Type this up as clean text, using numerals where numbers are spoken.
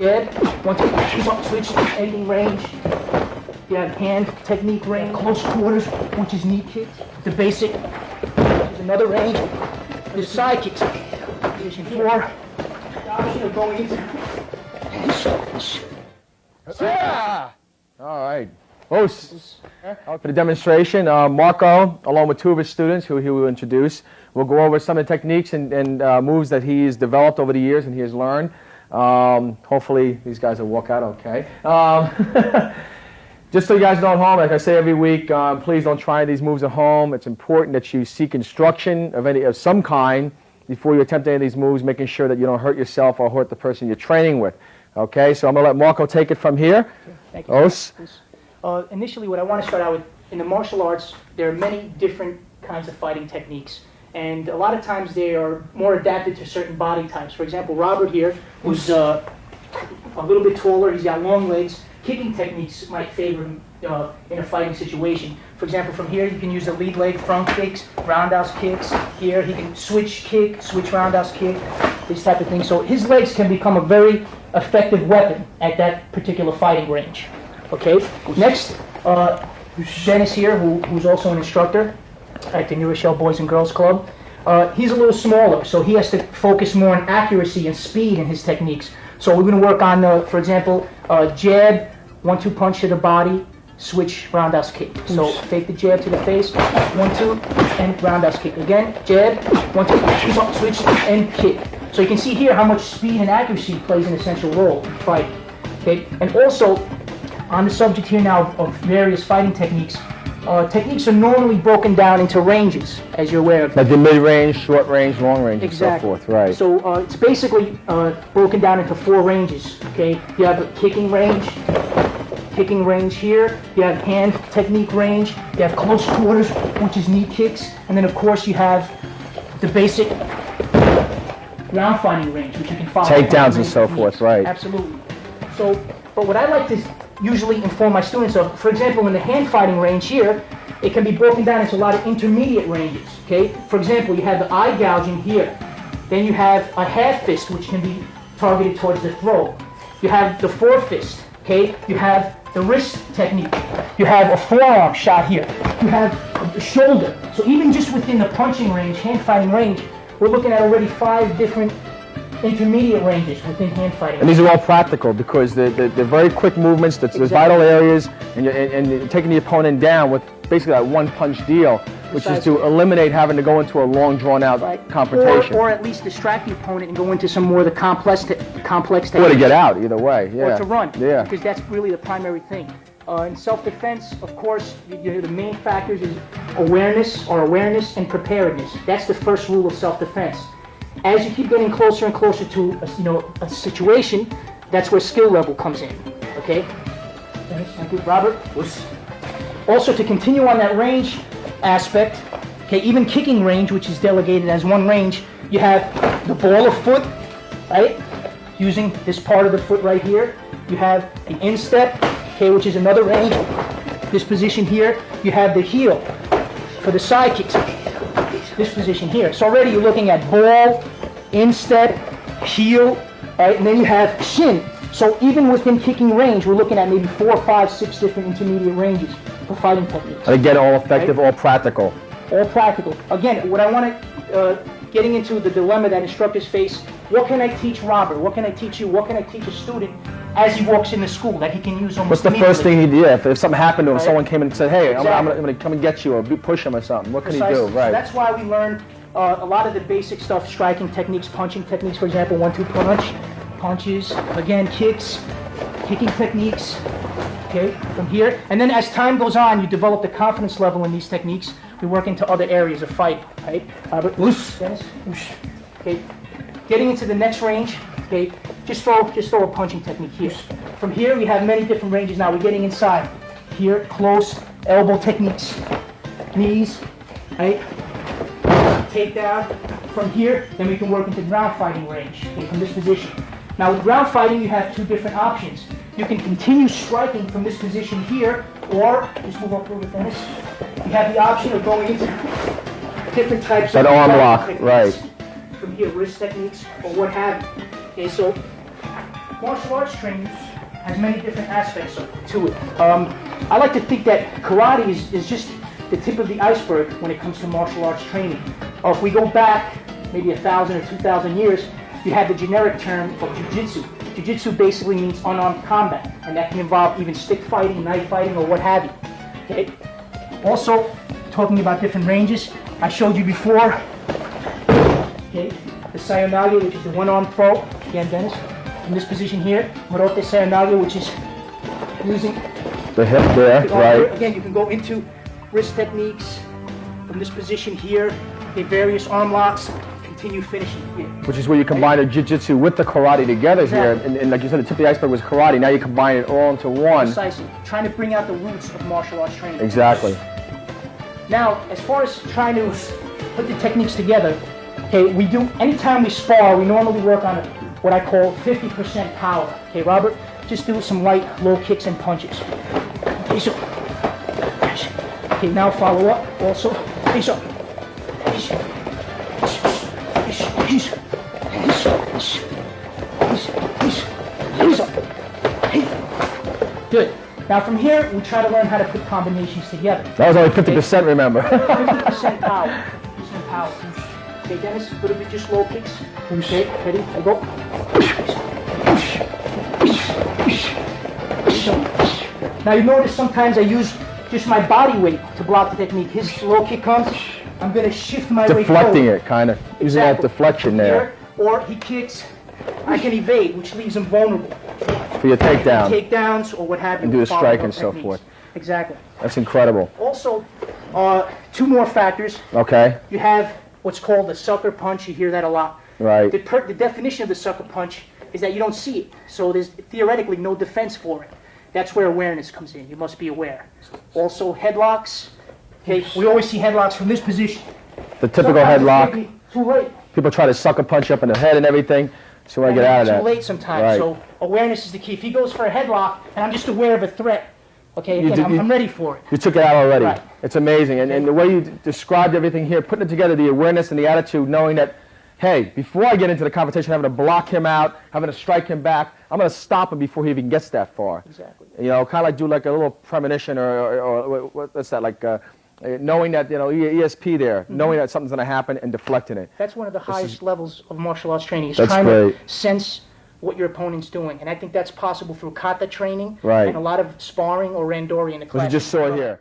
Jab, 1, 2, switch, ending range. You have hand technique range, close quarters, which is knee kicks. The basic, which is another range. The side kicks. Position 4. The option of going into. Yeah! All right. Hosts. For the demonstration, Marco, along with 2 of his students who he will introduce, will go over some of the techniques and moves that he's developed over the years and he has learned. Hopefully these guys will walk out okay. Just so you guys know at home, like I say every week, please don't try these moves at home. It's important that you seek instruction of some kind before you attempt any of these moves, making sure that you don't hurt yourself or hurt the person you're training with. Okay, so I'm going to let Marco take it from here. Thank you. Initially, what I want to start out with, in the martial arts, there are many different kinds of fighting techniques. And a lot of times they are more adapted to certain body types. For example, Robert here, who's a little bit taller, he's got long legs. Kicking techniques might favor him in a fighting situation. For example, from here you can use the lead leg front kicks, roundhouse kicks. Here he can switch kick, switch roundhouse kick, this type of thing. So his legs can become a very effective weapon at that particular fighting range. Okay. Next, Dennis here, who's also an instructor at the New Rochelle Boys and Girls Club. He's a little smaller, so he has to focus more on accuracy and speed in his techniques. So we're going to work on, for example, jab, 1-2 punch to the body, switch roundhouse kick. So fake the jab to the face, 1-2, and roundhouse kick. Again, jab, 1-2, switch, and kick. So you can see here how much speed and accuracy plays an essential role in fighting. Okay, and also on the subject here now of various fighting techniques. Techniques are normally broken down into ranges, as you're aware of. Like the mid-range, short range, long range, exactly. And so forth, right. So it's basically broken down into 4 ranges, okay? You have a kicking range here, you have hand technique range, you have close quarters, which is knee kicks, and then of course you have the basic ground finding range, which you can follow. Takedowns and so forth, right. Absolutely. So, but what I like to usually inform my students of, for example, in the hand fighting range here, it can be broken down into a lot of intermediate ranges, okay? For example, you have the eye gouging here. Then you have a half fist, which can be targeted towards the throat. You have the fore fist, okay? You have the wrist technique. You have a forearm shot here. You have the shoulder. So even just within the punching range, hand fighting range, we're looking at already 5 different intermediate ranges within hand fighting. And these are all practical because they're very quick movements, there's vital areas, and you're taking the opponent down with basically that one-punch deal, which is to eliminate having to go into a long, drawn-out confrontation. Or at least distract the opponent and go into some more of the complex techniques. Or to get out, either way, yeah. Or to run, yeah. Because that's really the primary thing. In self-defense, of course, the main factors is awareness and preparedness. That's the first rule of self-defense. As you keep getting closer and closer to a situation, that's where skill level comes in. Okay? Thank you, Robert. Also, to continue on that range aspect, okay, even kicking range, which is delegated as one range, you have the ball of foot, right? Using this part of the foot right here. You have the instep, okay, which is another range. This position here. You have the heel for the side kicks. This position here. So already you're looking at ball, instep, heel, right? And then you have shin. So even within kicking range, we're looking at maybe 4, 5, 6 different intermediate ranges for fighting techniques. And again, all effective, right? All practical. All practical. Again, what I want to, getting into the dilemma that instructors face, what can I teach Robert? What can I teach you? What can I teach a student as he walks into school that he can use almost What's the first thing he'd do? If something happened to him, right? Someone came in and said, hey, exactly. I'm going to come and get you or push him or something. What can he do? Right. So that's why we learn a lot of the basic stuff, striking techniques, punching techniques, for example, 1-2 punch, punches, again, kicks, kicking techniques, okay, from here. And then as time goes on, you develop the confidence level in these techniques. We work into other areas of fight, right? Robert, Dennis, okay. Getting into the next range, okay, just throw a punching technique here. From here, we have many different ranges now. We're getting inside. Here, close, elbow techniques, knees, right? Takedown. From here, then we can work into ground fighting range, okay, from this position. Now with ground fighting, you have 2 different options. You can continue striking from this position here, or, just move up a little bit, Dennis. You have the option of going into different types of arm lock, techniques. right. From here, wrist techniques, or what have you. Okay, so martial arts training has many different aspects to it. I like to think that karate is just the tip of the iceberg when it comes to martial arts training. If we go back maybe 1,000 or 2,000 years, you had the generic term of jiu-jitsu. Jiu-jitsu basically means unarmed combat, and that can involve even stick fighting, knife fighting, or what have you. Okay? Also, talking about different ranges, I showed you before, okay, the sayonage, which is the one-armed throw. Again, Dennis, in this position here, morote sayonage, which is using the hip there, right? Again, you can go into wrist techniques from this position here, okay, various arm locks, continue finishing here. Which is where you combine the jiu-jitsu with the karate together here, and like you said, the tip of the iceberg was karate. Now you combine it all into one. Precisely, trying to bring out the roots of martial arts training. Exactly. Now, as far as trying to put the techniques together, okay, we do, anytime we spar, we normally work on what I call 50% power. Okay, Robert, just do some light, low kicks and punches. Okay, so, okay, now follow up, also, okay, so, good. Now from here, we try to learn how to put combinations together. That was only 50%, remember. 50% power. 50% power. Okay, Dennis, a little bit just low kicks. Okay, ready? I go. Now you notice sometimes I use just my body weight to block the technique. His low kick comes, I'm going to shift my weight forward. Deflecting it, kind of. Using that deflection there. Or he kicks, I can evade, which leaves him vulnerable. For your takedown. Takedowns or what have you. And do a strike and so forth. Exactly. That's incredible. Also, two more factors. Okay. You have what's called the sucker punch. You hear that a lot. Right. The definition of the sucker punch is that you don't see it. So there's theoretically no defense for it. That's where awareness comes in. You must be aware. Also, headlocks. Okay, we always see headlocks from this position. The typical Sometimes headlock. Too late. People try to sucker punch up in the head and everything. So I get out of that. Too late sometimes. Right. So awareness is the key. If he goes for a headlock and I'm just aware of a threat, okay, again, I'm ready for it. You took it out already. Right. It's amazing. And the way you described everything here, putting it together, the awareness and the attitude, knowing that, hey, before I get into the competition, having to block him out, having to strike him back, I'm going to stop him before he even gets that far. Exactly. You know, kind of like do like a little premonition or what's that, like knowing that, you know, ESP there, knowing that something's going to happen and deflecting it. That's one of the highest levels of martial arts training, is That's trying great. to sense what your opponent's doing. And I think that's possible through kata training Right. and a lot of sparring or randori in the class. Because you just saw it here.